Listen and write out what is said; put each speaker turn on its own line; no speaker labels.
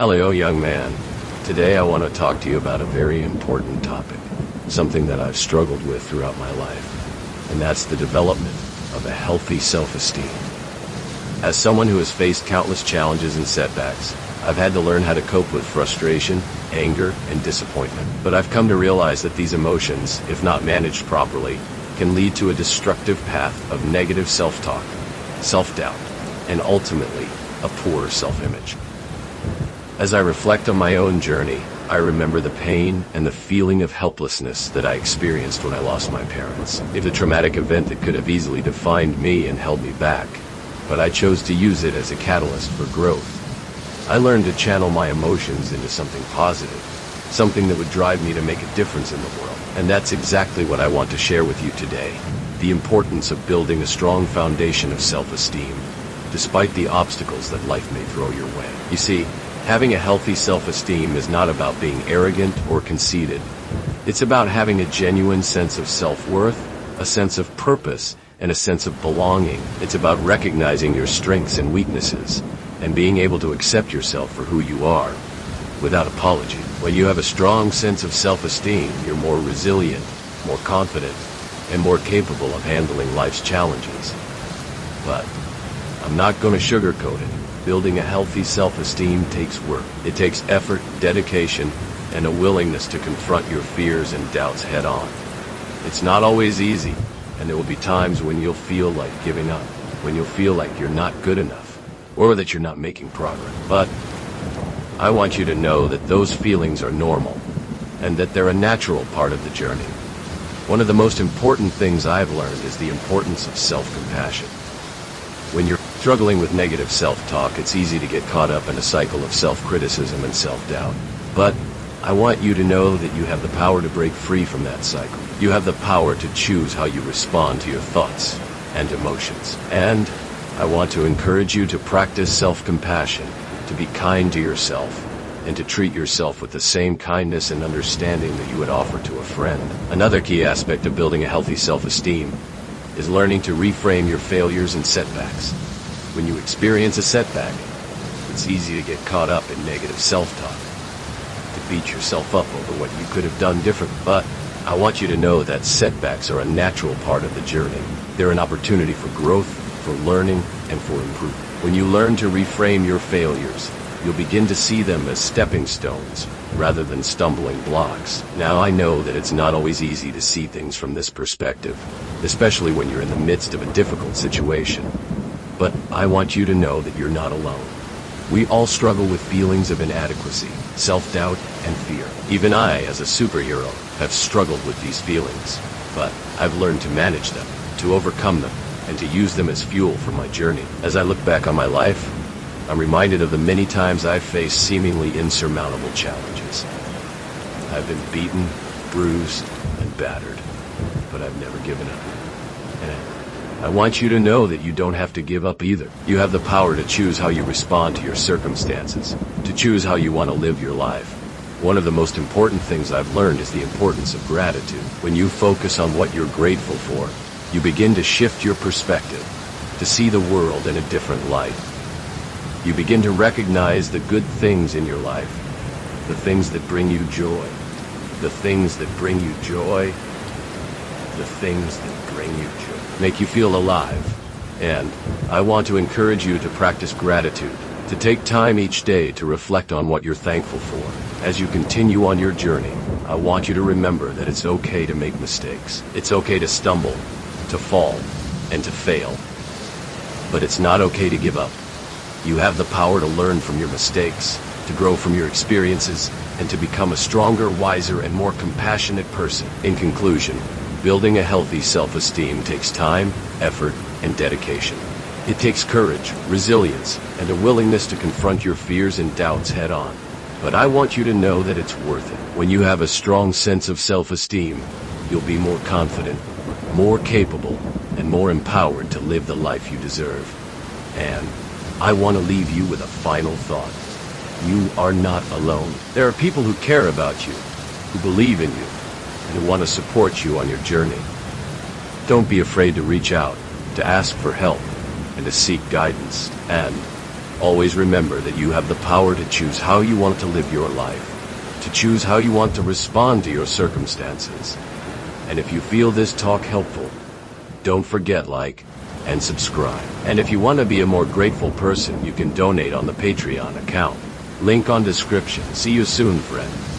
Hello, young man. Today I want to talk to you about a very important topic, something that I've struggled with throughout my life, and that's the development of a healthy self-esteem. As someone who has faced countless challenges and setbacks, I've had to learn how to cope with frustration, anger, and disappointment. But I've come to realize that these emotions, if not managed properly, can lead to a destructive path of negative self-talk, self-doubt, and ultimately, a poor self-image. As I reflect on my own journey, I remember the pain and the feeling of helplessness that I experienced when I lost my parents. It was a traumatic event that could have easily defined me and held me back, but I chose to use it as a catalyst for growth. I learned to channel my emotions into something positive, something that would drive me to make a difference in the world. And that's exactly what I want to share with you today, the importance of building a strong foundation of self-esteem, despite the obstacles that life may throw your way. You see, having a healthy self-esteem is not about being arrogant or conceited. It's about having a genuine sense of self-worth, a sense of purpose, and a sense of belonging. It's about recognizing your strengths and weaknesses, and being able to accept yourself for who you are, without apology. When you have a strong sense of self-esteem, you're more resilient, more confident, and more capable of handling life's challenges. But I'm not going to sugarcoat it. Building a healthy self-esteem takes work. It takes effort, dedication, and a willingness to confront your fears and doubts head on. It's not always easy, and there will be times when you'll feel like giving up, when you'll feel like you're not good enough, or that you're not making progress. But I want you to know that those feelings are normal, and that they're a natural part of the journey. One of the most important things I've learned is the importance of self-compassion. When you're struggling with negative self-talk, it's easy to get caught up in a cycle of self-criticism and self-doubt. But I want you to know that you have the power to break free from that cycle. You have the power to choose how you respond to your thoughts and emotions. And I want to encourage you to practice self-compassion, to be kind to yourself, and to treat yourself with the same kindness and understanding that you would offer to a friend. Another key aspect of building a healthy self-esteem is learning to reframe your failures and setbacks. When you experience a setback, it's easy to get caught up in negative self-talk, to beat yourself up over what you could have done different. But I want you to know that setbacks are a natural part of the journey. They're an opportunity for growth, for learning, and for improvement. When you learn to reframe your failures, you'll begin to see them as stepping stones rather than stumbling blocks. Now, I know that it's not always easy to see things from this perspective, especially when you're in the midst of a difficult situation. But I want you to know that you're not alone. We all struggle with feelings of inadequacy, self-doubt, and fear. Even I, as a superhero, have struggled with these feelings. But I've learned to manage them, to overcome them, and to use them as fuel for my journey. As I look back on my life, I'm reminded of the many times I've faced seemingly insurmountable challenges. I've been beaten, bruised, and battered, but I've never given up. And I want you to know that you don't have to give up either. You have the power to choose how you respond to your circumstances, to choose how you want to live your life. One of the most important things I've learned is the importance of gratitude. When you focus on what you're grateful for, you begin to shift your perspective, to see the world in a different light. You begin to recognize the good things in your life, the things that bring you joy, the things that bring you joy, the things that bring you joy, make you feel alive. And I want to encourage you to practice gratitude, to take time each day to reflect on what you're thankful for. As you continue on your journey, I want you to remember that it's okay to make mistakes. It's okay to stumble, to fall, and to fail. But it's not okay to give up. You have the power to learn from your mistakes, to grow from your experiences, and to become a stronger, wiser, and more compassionate person. In conclusion, building a healthy self-esteem takes time, effort, and dedication. It takes courage, resilience, and a willingness to confront your fears and doubts head on. But I want you to know that it's worth it. When you have a strong sense of self-esteem, you'll be more confident, more capable, and more empowered to live the life you deserve. And I want to leave you with a final thought. You are not alone. There are people who care about you, who believe in you, and who want to support you on your journey. Don't be afraid to reach out, to ask for help, and to seek guidance. And Always remember that you have the power to choose how you want to live your life, to choose how you want to respond to your circumstances. And if you feel this talk helpful, don't forget like and subscribe. And if you want to be a more grateful person, you can donate on the Patreon account. Link on description. See you soon, friend.